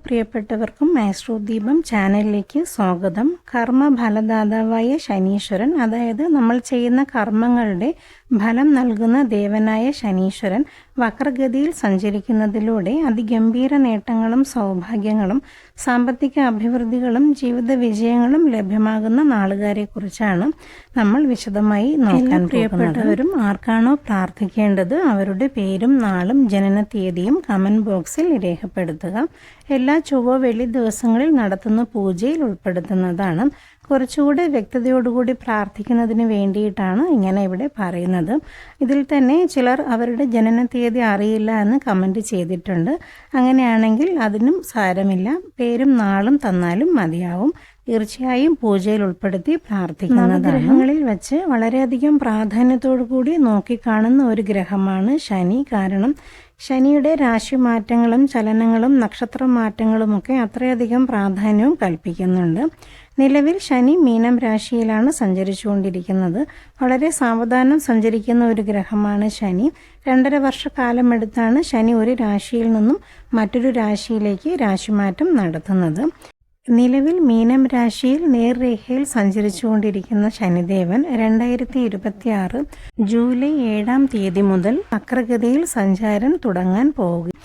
പ്രിയപ്പെട്ടവർക്കും ആസ്ട്രോ ദീപം ചാനലിലേക്ക് സ്വാഗതം. കർമ്മഫലദാതാവായ ശനീശ്വരൻ, അതായത് നമ്മൾ ചെയ്യുന്ന കർമ്മങ്ങളുടെ ഫലം നൽകുന്ന ദേവനായ ശനീശ്വരൻ വക്രഗതിയിൽ സഞ്ചരിക്കുന്നതിലൂടെ അതിഗംഭീര നേട്ടങ്ങളും സൗഭാഗ്യങ്ങളും സാമ്പത്തിക അഭിവൃദ്ധികളും ജീവിത വിജയങ്ങളും ലഭ്യമാകുന്ന നാളുകാരെക്കുറിച്ചാണ് നമ്മൾ വിശദമായി നോക്കാൻ. പ്രിയപ്പെട്ടവരും ആർക്കാണോ പ്രാർത്ഥിക്കേണ്ടത് അവരുടെ പേരും നാളും ജനന തീയതിയും കമന്റ് ബോക്സിൽ രേഖപ്പെടുത്തുക. എല്ലാ ചൊവ്വ വെള്ളി ദിവസങ്ങളിൽ നടത്തുന്ന പൂജയിൽ ഉൾപ്പെടുത്തുന്നതാണ്. കുറച്ചുകൂടി വ്യക്തതയോടുകൂടി പ്രാർത്ഥിക്കുന്നതിന് വേണ്ടിയിട്ടാണ് ഇങ്ങനെ ഇവിടെ പറയുന്നത്. ഇതിൽ തന്നെ ചിലർ അവരുടെ ജനന തീയതി അറിയില്ല എന്ന് കമൻറ്റ് ചെയ്തിട്ടുണ്ട്. അങ്ങനെയാണെങ്കിൽ അതിനും സാരമില്ല, പേരും നാളും തന്നാലും മതിയാവും. തീർച്ചയായും പൂജയിൽ ഉൾപ്പെടുത്തി പ്രാർത്ഥിക്കുന്നതാണ്. ഗ്രഹങ്ങളിൽ വെച്ച് വളരെയധികം പ്രാധാന്യത്തോടു കൂടി നോക്കിക്കാണുന്ന ഒരു ഗ്രഹമാണ് ശനി. കാരണം ശനിയുടെ രാശിമാറ്റങ്ങളും ചലനങ്ങളും നക്ഷത്ര മാറ്റങ്ങളുമൊക്കെ അത്രയധികം പ്രാധാന്യവും കൽപ്പിക്കുന്നുണ്ട്. നിലവിൽ ശനി മീനം രാശിയിലാണ് സഞ്ചരിച്ചുകൊണ്ടിരിക്കുന്നത്. വളരെ സാവധാനം സഞ്ചരിക്കുന്ന ഒരു ഗ്രഹമാണ് ശനി. 2.5 വർഷക്കാലമെടുത്താണ് ശനി ഒരു രാശിയിൽ നിന്നും മറ്റൊരു രാശിയിലേക്ക് രാശിമാറ്റം നടത്തുന്നത്. നിലവിൽ മീനം രാശിയിൽ നേർരേഖയിൽ സഞ്ചരിച്ചുകൊണ്ടിരിക്കുന്ന ശനിദേവൻ 2026 ജൂലൈ 7-ാം തീയതി മുതൽ വക്രഗതിയിൽ സഞ്ചാരം തുടങ്ങാൻ പോകും.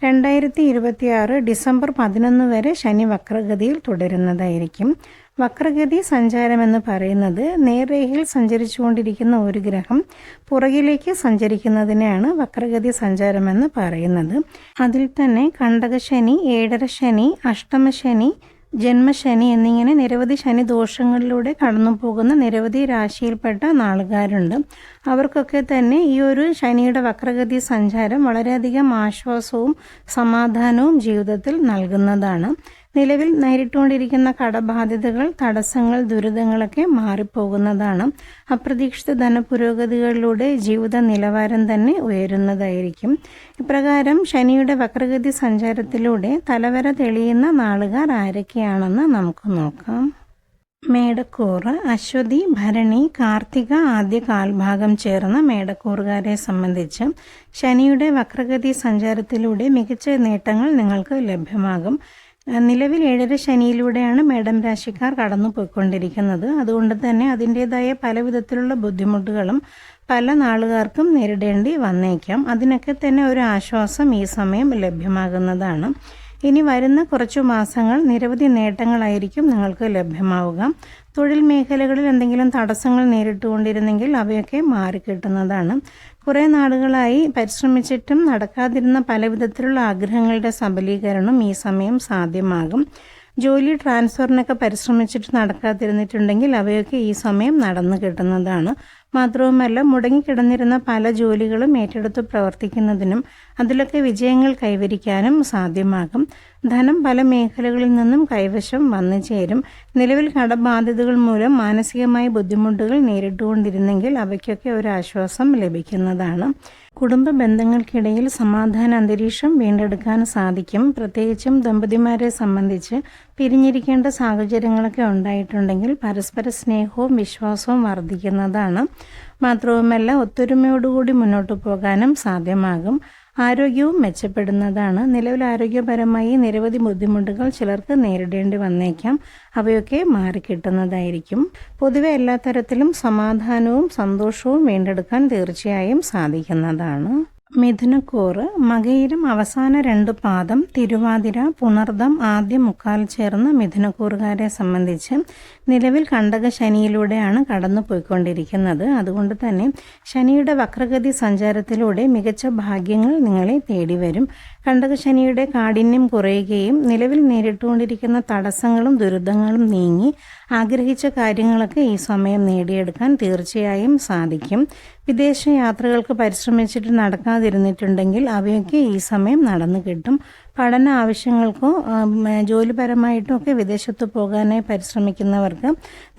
2026 ഡിസംബർ 11 വരെ ശനി വക്രഗതിയിൽ തുടരുന്നതായിരിക്കും. വക്രഗതി സഞ്ചാരം എന്ന് പറയുന്നത് നേർരേഖയിൽ സഞ്ചരിച്ചുകൊണ്ടിരിക്കുന്ന ഒരു ഗ്രഹം പുറകിലേക്ക് സഞ്ചരിക്കുന്നതിനെയാണ് വക്രഗതി സഞ്ചാരമെന്ന് പറയുന്നത്. അതിൽ തന്നെ കണ്ടകശനി, ഏഴരശനി, അഷ്ടമശനി, ജന്മശനി എന്നിങ്ങനെ നിരവധി ശനി ദോഷങ്ങളിലൂടെ കടന്നു പോകുന്ന നിരവധി രാശിയിൽപ്പെട്ട നാളുകാരുണ്ട്. അവർക്കൊക്കെ തന്നെ ഈ ഒരു ശനിയുടെ വക്രഗതി സഞ്ചാരം വളരെയധികം ആശ്വാസവും സമാധാനവും ജീവിതത്തിൽ നൽകുന്നതാണ്. നിലവിൽ നേരിട്ടുകൊണ്ടിരിക്കുന്ന കടബാധ്യതകൾ, തടസ്സങ്ങൾ, ദുരിതങ്ങളൊക്കെ മാറിപ്പോകുന്നതാണ്. അപ്രതീക്ഷിത ധനപുരോഗതികളിലൂടെ ജീവിത നിലവാരം തന്നെ ഉയരുന്നതായിരിക്കും. ഇപ്രകാരം ശനിയുടെ വക്രഗതി സഞ്ചാരത്തിലൂടെ തലവര തെളിയുന്ന നാളുകാർ ആരൊക്കെയാണെന്ന് നമുക്ക് നോക്കാം. മേടക്കൂറ്, അശ്വതി, ഭരണി, കാർത്തിക ആദ്യ കാൽഭാഗം ചേർന്ന മേടക്കൂറുകാരെ സംബന്ധിച്ച് ശനിയുടെ വക്രഗതി സഞ്ചാരത്തിലൂടെ മികച്ച നേട്ടങ്ങൾ നിങ്ങൾക്ക് ലഭ്യമാകും. നിലവിൽ 7.5 ശനിയിലൂടെയാണ് മേടം രാശിക്കാർ കടന്നു പോയിക്കൊണ്ടിരിക്കുന്നത്. അതുകൊണ്ട് തന്നെ അതിൻ്റെതായ പല വിധത്തിലുള്ള ബുദ്ധിമുട്ടുകളും പല നാളുകാർക്കും നേരിടേണ്ടി വന്നേക്കാം. അതിനൊക്കെ തന്നെ ഒരു ആശ്വാസം ഈ സമയം ലഭ്യമാകുന്നതാണ്. ഇനി വരുന്ന കുറച്ചു മാസങ്ങൾ നിരവധി നേട്ടങ്ങളായിരിക്കും നിങ്ങൾക്ക് ലഭ്യമാവുക. തൊഴിൽ മേഖലകളിൽ എന്തെങ്കിലും തടസ്സങ്ങൾ നേരിട്ടുകൊണ്ടിരുന്നെങ്കിൽ അവയൊക്കെ മാറിക്കിട്ടുന്നതാണ്. കുറേ നാളുകളായി പരിശ്രമിച്ചിട്ടും നടക്കാതിരുന്ന പല വിധത്തിലുള്ള ആഗ്രഹങ്ങളുടെ സബലീകരണം ഈ സമയം സാധ്യമാകും. ജോലി ട്രാൻസ്ഫറിനൊക്കെ പരിശ്രമിച്ചിട്ട് നടക്കാതിരുന്നിട്ടുണ്ടെങ്കിൽ അവയൊക്കെ ഈ സമയം നടന്നു കിട്ടുന്നതാണ്. മാത്രവുമല്ല, മുടങ്ങിക്കിടന്നിരുന്ന പല ജോലികളും ഏറ്റെടുത്ത് പ്രവർത്തിക്കുന്നതിനും അതിലൊക്കെ വിജയങ്ങൾ കൈവരിക്കാനും സാധ്യമാകും. ധനം പല മേഖലകളിൽ നിന്നും കൈവശം വന്നു ചേരും. നിലവിൽ കടബാധ്യതകൾ മൂലം മാനസികമായ ബുദ്ധിമുട്ടുകൾ നേരിട്ടുകൊണ്ടിരുന്നെങ്കിൽ അവയ്ക്കൊക്കെ ഒരു ആശ്വാസം ലഭിക്കുന്നതാണ്. കുടുംബ ബന്ധങ്ങൾക്കിടയിൽ സമാധാന അന്തരീക്ഷം വീണ്ടെടുക്കാൻ സാധിക്കും. പ്രത്യേകിച്ചും ദമ്പതിമാരെ സംബന്ധിച്ച് പിരിഞ്ഞിരിക്കേണ്ട സാഹചര്യങ്ങളൊക്കെ ഉണ്ടായിട്ടുണ്ടെങ്കിൽ പരസ്പര സ്നേഹവും വിശ്വാസവും വർദ്ധിക്കുന്നതാണ്. മാത്രവുമല്ല, ഒത്തൊരുമയോടുകൂടി മുന്നോട്ട് പോകാനും സാധ്യമാകും. ആരോഗ്യവും മെച്ചപ്പെടുന്നതാണ്. നിലവിൽ ആരോഗ്യപരമായി നിരവധി ബുദ്ധിമുട്ടുകൾ ചിലർക്ക് നേരിടേണ്ടി വന്നേക്കാം. അവയൊക്കെ മാറിക്കിട്ടുന്നതായിരിക്കും. പൊതുവെ എല്ലാ തരത്തിലും സമാധാനവും സന്തോഷവും വീണ്ടെടുക്കാൻ തീർച്ചയായും സാധിക്കുന്നതാണ്. മിഥുനക്കൂറ്, മകയിരം അവസാന 2 പാദം, തിരുവാതിര, പുണർദം ആദ്യ മുക്കാൽ ചേർന്ന മിഥുനക്കൂറുകാരെ സംബന്ധിച്ച് നിലവിൽ കണ്ടക ശനിയിലൂടെയാണ് കടന്നു പോയിക്കൊണ്ടിരിക്കുന്നത്. അതുകൊണ്ട് തന്നെ ശനിയുടെ വക്രഗതി സഞ്ചാരത്തിലൂടെ മികച്ച ഭാഗ്യങ്ങൾ നിങ്ങളെ തേടി വരും. കണ്ടക ശനിയുടെ കാഠിന്യം കുറയുകയും നിലവിൽ നേരിട്ടുകൊണ്ടിരിക്കുന്ന തടസ്സങ്ങളും ദുരിതങ്ങളും നീങ്ങി ആഗ്രഹിച്ച കാര്യങ്ങളൊക്കെ ഈ സമയം നേടിയെടുക്കാൻ തീർച്ചയായും സാധിക്കും. വിദേശ യാത്രകൾക്ക് പരിശ്രമിച്ചിട്ട് നടക്കാതിരുന്നിട്ടുണ്ടെങ്കിൽ അവയൊക്കെ ഈ സമയം നടന്നു കിട്ടും. പഠന ആവശ്യങ്ങൾക്കോ ജോലിപരമായിട്ടോ ഒക്കെ വിദേശത്ത് പോകാനായി പരിശ്രമിക്കുന്നവർക്ക്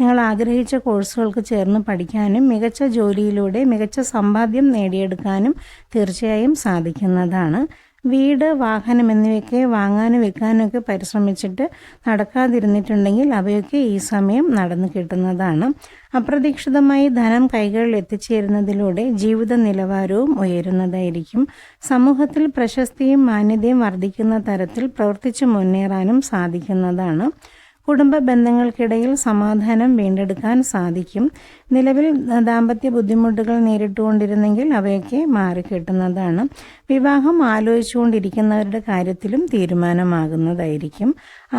നിങ്ങൾ ആഗ്രഹിച്ച കോഴ്സുകൾക്ക് ചേർന്ന് പഠിക്കാനും മികച്ച ജോലിയിലൂടെ മികച്ച സമ്പാദ്യം നേടിയെടുക്കാനും തീർച്ചയായും സാധിക്കുന്നതാണ്. വീട്, വാഹനം എന്നിവയൊക്കെ വാങ്ങാനും വിൽക്കാനൊക്കെ പരിശ്രമിച്ചിട്ട് നടക്കാതിരുന്നിട്ടുണ്ടെങ്കിൽ അവയൊക്കെ ഈ സമയം നടന്നു കിട്ടുന്നതാണ്. അപ്രതീക്ഷിതമായി ധനം കൈകളിൽ എത്തിച്ചേരുന്നതിലൂടെ ജീവിത നിലവാരവും ഉയരുന്നതായിരിക്കും. സമൂഹത്തിൽ പ്രശസ്തിയും മാന്യതയും വർദ്ധിക്കുന്ന തരത്തിൽ പ്രവർത്തിച്ചു മുന്നേറാനും സാധിക്കുന്നതാണ്. കുടുംബ ബന്ധങ്ങൾക്കിടയിൽ സമാധാനം വീണ്ടെടുക്കാൻ സാധിക്കും. നിലവിൽ ദാമ്പത്യ ബുദ്ധിമുട്ടുകൾ നേരിട്ടുകൊണ്ടിരുന്നെങ്കിൽ അവയൊക്കെ മാറിക്കിട്ടുന്നതാണ്. വിവാഹം ആലോചിച്ചുകൊണ്ടിരിക്കുന്നവരുടെ കാര്യത്തിലും തീരുമാനമാകുന്നതായിരിക്കും.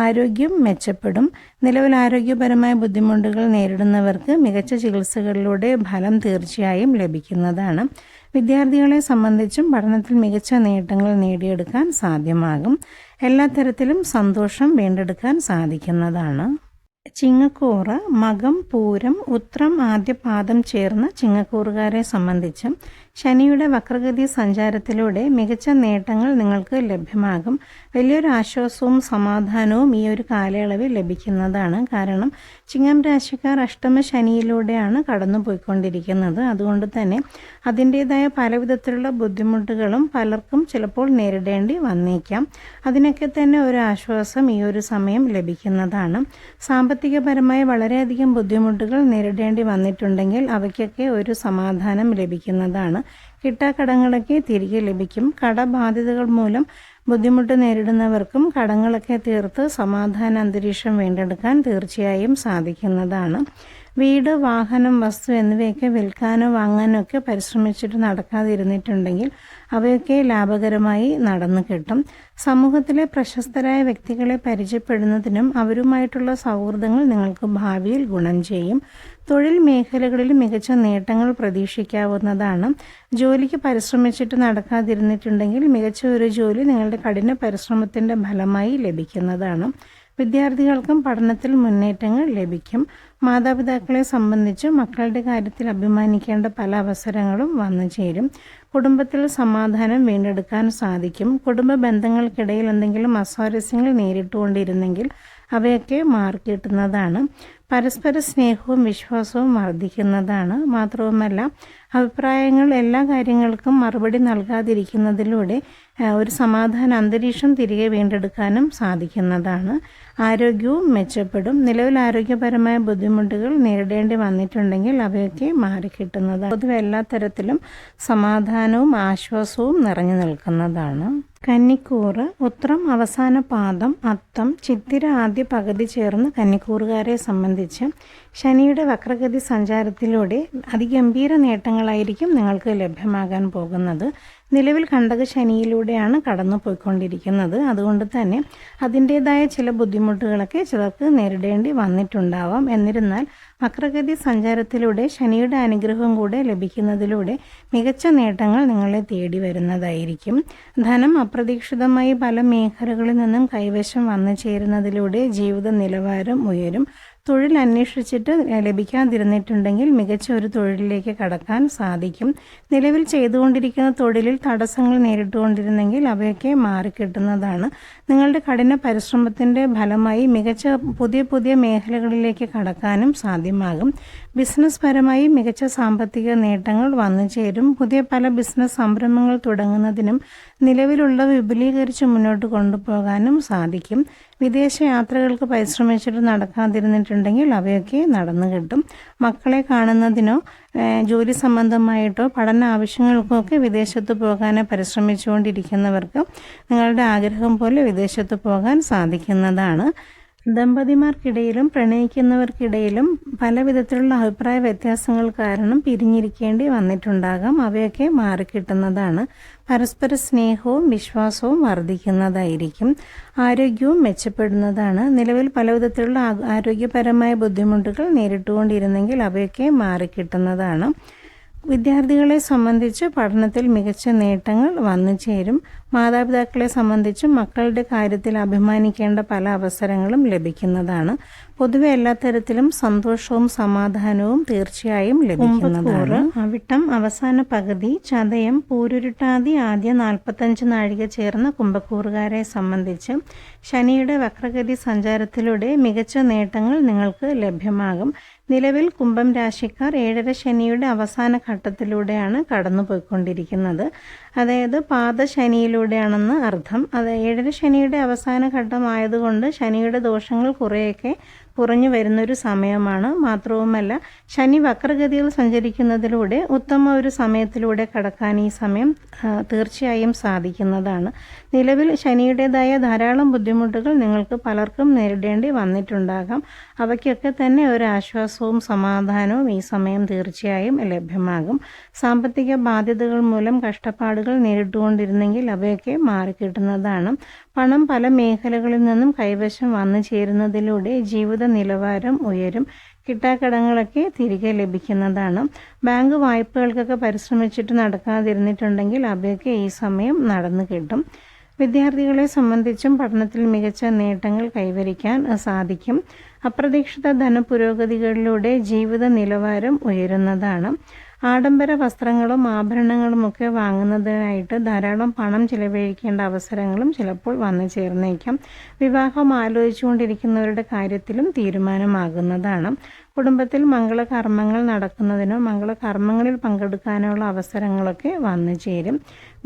ആരോഗ്യം മെച്ചപ്പെടും. നിലവിൽ ആരോഗ്യപരമായ ബുദ്ധിമുട്ടുകൾ നേരിടുന്നവർക്ക് മികച്ച ചികിത്സകളിലൂടെ ഫലം തീർച്ചയായും ലഭിക്കുന്നതാണ്. വിദ്യാർത്ഥികളെ സംബന്ധിച്ചും പഠനത്തിൽ മികച്ച നേട്ടങ്ങൾ നേടിയെടുക്കാൻ സാധ്യമാകും. എല്ലാ തരത്തിലും സന്തോഷം വീണ്ടെടുക്കാൻ സാധിക്കുന്നതാണ്. ചിങ്ങക്കൂറ് മകം, പൂരം, ഉത്രം ആദ്യ പാദം ചേർന്ന ചിങ്ങക്കൂറുകാരെ സംബന്ധിച്ചും ശനിയുടെ വക്രഗതി സഞ്ചാരത്തിലൂടെ മികച്ച നേട്ടങ്ങൾ നിങ്ങൾക്ക് ലഭ്യമാകും. വലിയൊരു ആശ്വാസവും സമാധാനവും ഈ ഒരു കാലയളവിൽ ലഭിക്കുന്നതാണ്. കാരണം ചിങ്ങം രാശിക്കാർ അഷ്ടമ ശനിയിലൂടെയാണ് കടന്നു പോയിക്കൊണ്ടിരിക്കുന്നത്. അതുകൊണ്ട് തന്നെ അതിൻ്റേതായ പലവിധത്തിലുള്ള ബുദ്ധിമുട്ടുകളും പലർക്കും ചിലപ്പോൾ നേരിടേണ്ടി വന്നേക്കാം. അതിനൊക്കെ തന്നെ ഒരു ആശ്വാസം ഈ ഒരു സമയം ലഭിക്കുന്നതാണ്. സാമ്പത്തികപരമായി വളരെയധികം ബുദ്ധിമുട്ടുകൾ നേരിടേണ്ടി വന്നിട്ടുണ്ടെങ്കിൽ അവയ്ക്കൊക്കെ ഒരു സമാധാനം ലഭിക്കുന്നതാണ്. കിട്ടാക്കടങ്ങളൊക്കെ തിരികെ ലഭിക്കും. കടബാധ്യതകൾ മൂലം ബുദ്ധിമുട്ട് നേരിടുന്നവർക്കും കടങ്ങളൊക്കെ തീർത്ത് സമാധാന അന്തരീക്ഷം വീണ്ടെടുക്കാൻ തീർച്ചയായും സാധിക്കുന്നതാണ്. വീട്, വാഹനം, വസ്തു എന്നിവയൊക്കെ വിൽക്കാനോ വാങ്ങാനോ ഒക്കെ പരിശ്രമിച്ചിട്ട് നടക്കാതിരുന്നിട്ടുണ്ടെങ്കിൽ അവയൊക്കെ ലാഭകരമായി നടന്നു കിട്ടും. സമൂഹത്തിലെ പ്രശസ്തരായ വ്യക്തികളെ പരിചയപ്പെടുന്നതിനും അവരുമായിട്ടുള്ള സൗഹൃദങ്ങൾ നിങ്ങൾക്ക് ഭാവിയിൽ ഗുണം ചെയ്യും. തൊഴിൽ മേഖലകളിൽ മികച്ച നേട്ടങ്ങൾ പ്രതീക്ഷിക്കാവുന്നതാണ്. ജോലിക്ക് പരിശ്രമിച്ചിട്ട് നടക്കാതിരുന്നിട്ടുണ്ടെങ്കിൽ മികച്ച ഒരു ജോലി നിങ്ങളുടെ കഠിന പരിശ്രമത്തിൻ്റെ ഫലമായി ലഭിക്കുന്നതാണ്. വിദ്യാർത്ഥികൾക്കും പഠനത്തിൽ മുന്നേറ്റങ്ങൾ ലഭിക്കും. മാതാപിതാക്കളെ സംബന്ധിച്ച് മക്കളുടെ കാര്യത്തിൽ അഭിമാനിക്കേണ്ട പല അവസരങ്ങളും വന്നു ചേരും. കുടുംബത്തിൽ സമാധാനം വീണ്ടെടുക്കാൻ സാധിക്കും. കുടുംബ ബന്ധങ്ങൾക്കിടയിൽ എന്തെങ്കിലും അസ്വാരസ്യങ്ങൾ നേരിട്ടുകൊണ്ടിരുന്നെങ്കിൽ അവയൊക്കെ മാറിക്കിട്ടുന്നതാണ്. പരസ്പര സ്നേഹവും വിശ്വാസവും വർദ്ധിക്കുന്നതാണ്. മാത്രവുമല്ല അഭിപ്രായങ്ങൾ എല്ലാ കാര്യങ്ങൾക്കും മറുപടി നൽകാതിരിക്കുന്നതിലൂടെ ഒരു സമാധാന അന്തരീക്ഷം തിരികെ വീണ്ടെടുക്കാനും സാധിക്കുന്നതാണ്. ആരോഗ്യവും മെച്ചപ്പെടും. നിലവിൽ ആരോഗ്യപരമായ ബുദ്ധിമുട്ടുകൾ നേരിടേണ്ടി വന്നിട്ടുണ്ടെങ്കിൽ അവയൊക്കെ മാറിക്കിട്ടുന്നതാണ്. പൊതുവെ എല്ലാ തരത്തിലും സമാധാനവും ആശ്വാസവും നിറഞ്ഞു നിൽക്കുന്നതാണ്. കന്നിക്കൂറ് ഉത്രം അവസാന പാദം, അത്തം, ചിത്തിര ആദ്യ പകുതി ചേർന്ന് കന്നിക്കൂറുകാരെ സംബന്ധിച്ച് ശനിയുടെ വക്രഗതി സഞ്ചാരത്തിലൂടെ അതിഗംഭീര നേട്ടങ്ങളായിരിക്കും നിങ്ങൾക്ക് ലഭ്യമാകാൻ പോകുന്നത്. നിലവിൽ കണ്ടക ശനിയിലൂടെയാണ് കടന്നു പോയിക്കൊണ്ടിരിക്കുന്നത്. അതുകൊണ്ട് തന്നെ അതിൻ്റേതായ ചില ബുദ്ധിമുട്ടുകളൊക്കെ ചിലർക്ക് നേരിടേണ്ടി വന്നിട്ടുണ്ടാവാം. എന്നിരുന്നാൽ വക്രഗതി സഞ്ചാരത്തിലൂടെ ശനിയുടെ അനുഗ്രഹം കൂടെ ലഭിക്കുന്നതിലൂടെ മികച്ച നേട്ടങ്ങൾ നിങ്ങളെ തേടി വരുന്നതായിരിക്കും. ധനം അപ്രതീക്ഷിതമായി പല മേഖലകളിൽ നിന്നും കൈവശം വന്നു ചേരുന്നതിലൂടെ ജീവിത നിലവാരം ഉയരും. തൊഴിൽ അന്വേഷിച്ചിട്ട് ലഭിക്കാതിരുന്നിട്ടുണ്ടെങ്കിൽ മികച്ച ഒരു തൊഴിലിലേക്ക് കടക്കാൻ സാധിക്കും. നിലവിൽ ചെയ്തുകൊണ്ടിരിക്കുന്ന തൊഴിലിൽ തടസ്സങ്ങൾ നേരിട്ടുകൊണ്ടിരുന്നെങ്കിൽ അവയൊക്കെ മാറിക്കിട്ടുന്നതാണ്. നിങ്ങളുടെ കഠിന പരിശ്രമത്തിൻ്റെ ഫലമായി മികച്ച പുതിയ മേഖലകളിലേക്ക് കടക്കാനും സാധ്യമാകും. ബിസിനസ് പരമായി മികച്ച സാമ്പത്തിക നേട്ടങ്ങൾ വന്നു ചേരും. പുതിയ പല ബിസിനസ് സംരംഭങ്ങൾ തുടങ്ങുന്നതിനും നിലവിലുള്ള വിപുലീകരിച്ച് മുന്നോട്ട് കൊണ്ടുപോകാനും സാധിക്കും. വിദേശ യാത്രകൾക്ക് പരിശ്രമിച്ചിട്ട് നടക്കാതിരുന്നിട്ടുണ്ടെങ്കിൽ അവയൊക്കെ നടന്നു കിട്ടും. മക്കളെ കാണുന്നതിനോ ജോലി സംബന്ധമായിട്ടോ പഠന ആവശ്യങ്ങൾക്കോ ഒക്കെ വിദേശത്ത് പോകാൻ പരിശ്രമിച്ചുകൊണ്ടിരിക്കുന്നവർക്ക് നിങ്ങളുടെ ആഗ്രഹം പോലെ വിദേശത്ത് പോകാൻ സാധിക്കുന്നതാണ്. ദമ്പതിമാർക്കിടയിലും പ്രണയിക്കുന്നവർക്കിടയിലും പല വിധത്തിലുള്ള അഭിപ്രായ വ്യത്യാസങ്ങൾ കാരണം പിരിഞ്ഞിരിക്കേണ്ടി വന്നിട്ടുണ്ടാകാം. അവയൊക്കെ മാറിക്കിട്ടുന്നതാണ്. പരസ്പര സ്നേഹവും വിശ്വാസവും വർദ്ധിക്കുന്നതായിരിക്കും. ആരോഗ്യവും മെച്ചപ്പെടുന്നതാണ്. നിലവിൽ പല വിധത്തിലുള്ള ആരോഗ്യപരമായ ബുദ്ധിമുട്ടുകൾ നേരിട്ടുകൊണ്ടിരുന്നെങ്കിൽ അവയൊക്കെ മാറിക്കിട്ടുന്നതാണ്. വിദ്യാർത്ഥികളെ സംബന്ധിച്ച് പഠനത്തിൽ മികച്ച നേട്ടങ്ങൾ വന്നു ചേരും. മാതാപിതാക്കളെ സംബന്ധിച്ച് മക്കളുടെ കാര്യത്തിൽ അഭിമാനിക്കേണ്ട പല അവസരങ്ങളും ലഭിക്കുന്നതാണ്. പൊതുവെ എല്ലാ തരത്തിലും സന്തോഷവും സമാധാനവും തീർച്ചയായും ലഭിക്കുന്നതാണ്. അവിട്ടം അവസാന പകുതി, ചതയം, പൂരുരുട്ടാതി ആദ്യ 45 നാഴിക ചേർന്ന കുംഭക്കൂറുകാരെ സംബന്ധിച്ച് ശനിയുടെ വക്രഗതി സഞ്ചാരത്തിലൂടെ മികച്ച നേട്ടങ്ങൾ നിങ്ങൾക്ക് ലഭ്യമാകും. നിലവിൽ കുംഭം രാശിക്കാർ 7.5 ശനിയുടെ അവസാന ഘട്ടത്തിലൂടെയാണ് കടന്നു പോയിക്കൊണ്ടിരിക്കുന്നത്. അതായത് പാദശനിയിലൂടെയാണെന്ന് അർത്ഥം. അത് 7.5 ശനിയുടെ അവസാന ഘട്ടമായതുകൊണ്ട് ശനിയുടെ ദോഷങ്ങൾ കുറേയൊക്കെ കുറഞ്ഞു വരുന്നൊരു സമയമാണ്. മാത്രവുമല്ല, ശനി വക്രഗതിയിൽ സഞ്ചരിക്കുന്നതിലൂടെ ഉത്തമ ഒരു സമയത്തിലൂടെ കടക്കാൻ ഈ സമയം തീർച്ചയായും സാധിക്കുന്നതാണ്. നിലവിൽ ശനിയുടേതായ ധാരാളം ബുദ്ധിമുട്ടുകൾ നിങ്ങൾക്ക് പലർക്കും നേരിടേണ്ടി വന്നിട്ടുണ്ടാകാം. അവയ്ക്കൊക്കെ തന്നെ ഒരു ആശ്വാസവും സമാധാനവും ഈ സമയം തീർച്ചയായും ലഭ്യമാകും. സാമ്പത്തിക ബാധ്യതകൾ മൂലം കഷ്ടപ്പാടുകൾ നേരിട്ടുകൊണ്ടിരുന്നെങ്കിൽ അവയൊക്കെ മാറിക്കിട്ടുന്നതാണ്. പണം പല മേഖലകളിൽ നിന്നും കൈവശം വന്നു ചേരുന്നതിലൂടെ ജീവിത നിലവാരം ഉയരും. കിട്ടാക്കടങ്ങളൊക്കെ തിരികെ ലഭിക്കുന്നതാണ്. ബാങ്ക് വായ്പകൾക്കൊക്കെ പരിശ്രമിച്ചിട്ട് നടക്കാതിരുന്നിട്ടുണ്ടെങ്കിൽ അവയൊക്കെ ഈ സമയം നടന്നു കിട്ടും. വിദ്യാർത്ഥികളെ സംബന്ധിച്ചും പഠനത്തിൽ മികച്ച നേട്ടങ്ങൾ കൈവരിക്കാൻ സാധിക്കും. അപ്രതീക്ഷിത ധനപുരോഗതികളിലൂടെ ജീവിത നിലവാരം ഉയരുന്നതാണ്. ആഡംബര വസ്ത്രങ്ങളും ആഭരണങ്ങളുമൊക്കെ വാങ്ങുന്നതിനായിട്ട് ധാരാളം പണം ചിലവഴിക്കേണ്ട അവസരങ്ങളും ചിലപ്പോൾ വന്നു ചേർന്നേക്കാം. വിവാഹം ആലോചിച്ചുകൊണ്ടിരിക്കുന്നവരുടെ കാര്യത്തിലും തീരുമാനമാകുന്നതാണ്. കുടുംബത്തിൽ മംഗളകർമ്മങ്ങൾ നടക്കുന്നതിനോ മംഗളകർമ്മങ്ങളിൽ പങ്കെടുക്കാനുള്ള അവസരങ്ങളൊക്കെ വന്നു ചേരും.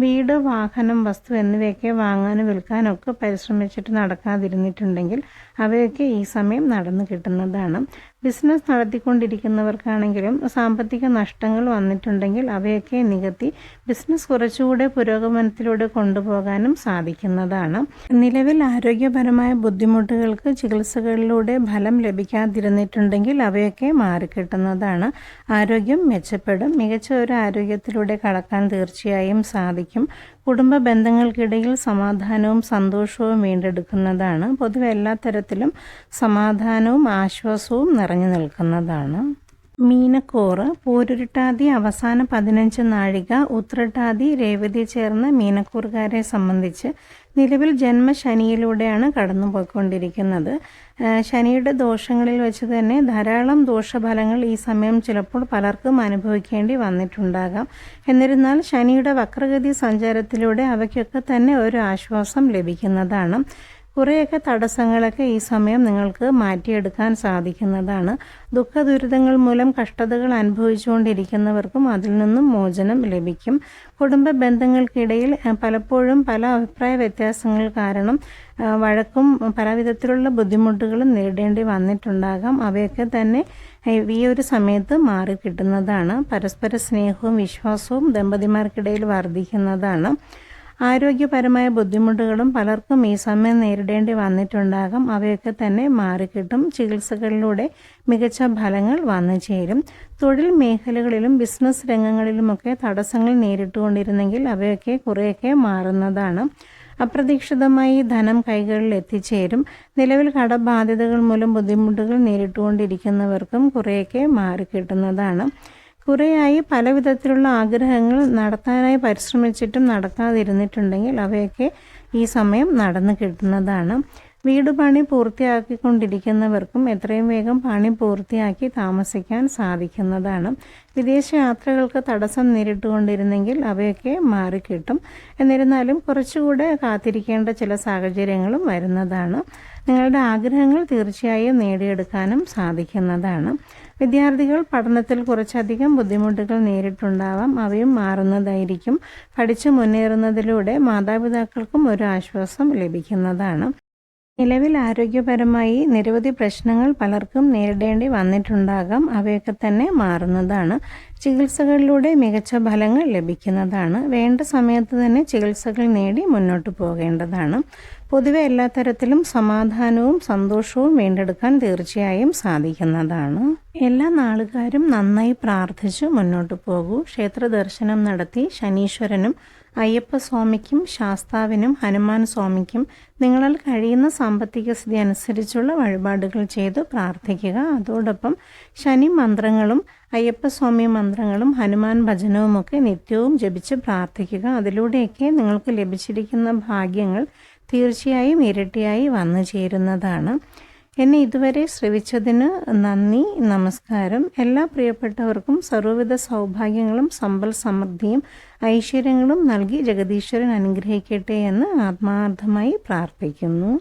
വീട്, വാഹനം, വസ്തു എന്നിവയൊക്കെ വാങ്ങാനും വിൽക്കാനൊക്കെ പരിശ്രമിച്ചിട്ട് നടക്കാതിരുന്നിട്ടുണ്ടെങ്കിൽ അവയൊക്കെ ഈ സമയം നടന്നു കിട്ടുന്നതാണ്. ബിസിനസ് നടത്തിക്കൊണ്ടിരിക്കുന്നവർക്കാണെങ്കിലും സാമ്പത്തിക നഷ്ടങ്ങൾ വന്നിട്ടുണ്ടെങ്കിൽ അവയൊക്കെ നികത്തി ബിസിനസ് കുറച്ചുകൂടെ പുരോഗമനത്തിലൂടെ കൊണ്ടുപോകാനും സാധിക്കുന്നതാണ്. നിലവിൽ ആരോഗ്യപരമായ ബുദ്ധിമുട്ടുകൾക്ക് ചികിത്സകളിലൂടെ ഫലം ലഭിക്കാതിരുന്നിട്ടുണ്ടെങ്കിൽ അവയൊക്കെ മാറിക്കിട്ടുന്നതാണ്. ആരോഗ്യം മെച്ചപ്പെടും. മികച്ച ഒരു ആരോഗ്യത്തിലൂടെ കടക്കാൻ തീർച്ചയായും സാധിക്കും. കുടുംബ ബന്ധങ്ങൾക്കിടയിൽ സമാധാനവും സന്തോഷവും വീണ്ടെടുക്കുന്നതാണ്. പൊതുവെ എല്ലാ തരത്തിലും സമാധാനവും ആശ്വാസവും നിറഞ്ഞു നിൽക്കുന്നതാണ്. മീനക്കൂറ് പൂരുരുട്ടാതി അവസാന 15 നാഴിക, ഉത്രട്ടാതി, രേവതി ചേർന്ന മീനക്കൂറുകാരെ സംബന്ധിച്ച് നിലവിൽ ജന്മശനിയിലൂടെയാണ് കടന്നു പോയിക്കൊണ്ടിരിക്കുന്നത്. ശനിയുടെ ദോഷങ്ങളിൽ വെച്ച് തന്നെ ധാരാളം ദോഷഫലങ്ങൾ ഈ സമയം ചിലപ്പോൾ പലർക്കും അനുഭവിക്കേണ്ടി വന്നിട്ടുണ്ടാകാം. എന്നിരുന്നാൽ ശനിയുടെ വക്രഗതി സഞ്ചാരത്തിലൂടെ അവയ്ക്കൊക്കെ തന്നെ ഒരു ആശ്വാസം ലഭിക്കുന്നതാണ്. കുറേയൊക്കെ തടസ്സങ്ങളൊക്കെ ഈ സമയം നിങ്ങൾക്ക് മാറ്റിയെടുക്കാൻ സാധിക്കുന്നതാണ്. ദുഃഖദുരിതങ്ങൾ മൂലം കഷ്ടതകൾ അനുഭവിച്ചുകൊണ്ടിരിക്കുന്നവർക്കും അതിൽ നിന്നും മോചനം ലഭിക്കും. കുടുംബ ബന്ധങ്ങൾക്കിടയിൽ പലപ്പോഴും പല അഭിപ്രായ വ്യത്യാസങ്ങൾ കാരണം വഴക്കും പലവിധത്തിലുള്ള ബുദ്ധിമുട്ടുകളും നേരിടേണ്ടി വന്നിട്ടുണ്ടാകാം. അവയൊക്കെ തന്നെ ഈ ഒരു സമയത്ത് മാറി കിട്ടുന്നതാണ്. പരസ്പര സ്നേഹവും വിശ്വാസവും ദമ്പതിമാർക്കിടയിൽ വർദ്ധിക്കുന്നതാണ്. ആരോഗ്യപരമായ ബുദ്ധിമുട്ടുകളും പലർക്കും ഈ സമയം നേരിടേണ്ടി വന്നിട്ടുണ്ടാകാം. അവയൊക്കെ തന്നെ മാറിക്കിട്ടും. ചികിത്സകളിലൂടെ മികച്ച ഫലങ്ങൾ വന്നു ചേരും. തൊഴിൽ മേഖലകളിലും ബിസിനസ് രംഗങ്ങളിലുമൊക്കെ തടസ്സങ്ങൾ നേരിട്ടുകൊണ്ടിരുന്നെങ്കിൽ അവയൊക്കെ കുറേയൊക്കെ മാറുന്നതാണ്. അപ്രതീക്ഷിതമായി ധനം കൈകളിൽ എത്തിച്ചേരും. നിലവിൽ കടബാധ്യതകൾ മൂലം ബുദ്ധിമുട്ടുകൾ നേരിട്ടുകൊണ്ടിരിക്കുന്നവർക്കും കുറേയൊക്കെ മാറിക്കിട്ടുന്നതാണ്. കുറേയായി പലവിധത്തിലുള്ള ആഗ്രഹങ്ങൾ നടത്താനായി പരിശ്രമിച്ചിട്ടും നടക്കാതിരുന്നിട്ടുണ്ടെങ്കിൽ അവയൊക്കെ ഈ സമയം നടന്നു കിട്ടുന്നതാണ്. വീട് പണി പൂർത്തിയാക്കിക്കൊണ്ടിരിക്കുന്നവർക്കും എത്രയും വേഗം പണി പൂർത്തിയാക്കി താമസിക്കാൻ സാധിക്കുന്നതാണ്. വിദേശ യാത്രകൾക്ക് തടസ്സം നേരിട്ടുകൊണ്ടിരുന്നെങ്കിൽ അവയൊക്കെ മാറിക്കിട്ടും. എന്നിരുന്നാലും കുറച്ചുകൂടെ കാത്തിരിക്കേണ്ട ചില സാഹചര്യങ്ങളും വരുന്നതാണ്. നിങ്ങളുടെ ആഗ്രഹങ്ങൾ തീർച്ചയായും നേടിയെടുക്കാനും സാധിക്കുന്നതാണ്. വിദ്യാർത്ഥികൾ പഠനത്തിൽ കുറച്ചധികം ബുദ്ധിമുട്ടുകൾ നേരിട്ടുണ്ടാവാം. അവയും മാറുന്നതായിരിക്കും. പഠിച്ചു മുന്നേറുന്നതിലൂടെ മാതാപിതാക്കൾക്കും ഒരു ആശ്വാസം ലഭിക്കുന്നതാണ്. നിലവിൽ ആരോഗ്യപരമായി നിരവധി പ്രശ്നങ്ങൾ പലർക്കും നേരിടേണ്ടി വന്നിട്ടുണ്ടാകാം. അവയൊക്കെ തന്നെ മാറുന്നതാണ്. ചികിത്സകളിലൂടെ മികച്ച ഫലങ്ങൾ ലഭിക്കുന്നതാണ്. വേണ്ട സമയത്ത് തന്നെ ചികിത്സകൾ നേടി മുന്നോട്ട് പോകേണ്ടതാണ്. പൊതുവെ എല്ലാ തരത്തിലും സമാധാനവും സന്തോഷവും വീണ്ടെടുക്കാൻ തീർച്ചയായും സാധിക്കുന്നതാണ്. എല്ലാ നാളുകാരും നന്നായി പ്രാർത്ഥിച്ചു മുന്നോട്ട് പോകൂ. ക്ഷേത്ര ദർശനം നടത്തി ശനീശ്വരനും അയ്യപ്പസ്വാമിക്കും ശാസ്താവിനും ഹനുമാൻ സ്വാമിക്കും നിങ്ങളാൽ കഴിയുന്ന സാമ്പത്തിക സ്ഥിതി അനുസരിച്ചുള്ള വഴിപാടുകൾ ചെയ്ത് പ്രാർത്ഥിക്കുക. അതോടൊപ്പം ശനി മന്ത്രങ്ങളും അയ്യപ്പസ്വാമി മന്ത്രങ്ങളും ഹനുമാൻ ഭജനവുമൊക്കെ നിത്യവും ജപിച്ച് പ്രാർത്ഥിക്കുക. അതിലൂടെയൊക്കെ നിങ്ങൾക്ക് ലഭിച്ചിരിക്കുന്ന ഭാഗ്യങ്ങൾ തീർച്ചയായും ഇരട്ടിയായി വന്നു ചേരുന്നതാണ്. എന്നെ ഇതുവരെ ശ്രവിച്ചതിന് നന്ദി. നമസ്കാരം. എല്ലാ പ്രിയപ്പെട്ടവർക്കും സർവ്വവിധ സൗഭാഗ്യങ്ങളും സമ്പൽ സമൃദ്ധിയും ഐശ്വര്യങ്ങളും നൽകി ജഗദീശ്വരൻ അനുഗ്രഹിക്കട്ടെ എന്ന് ആത്മാർത്ഥമായി പ്രാർത്ഥിക്കുന്നു.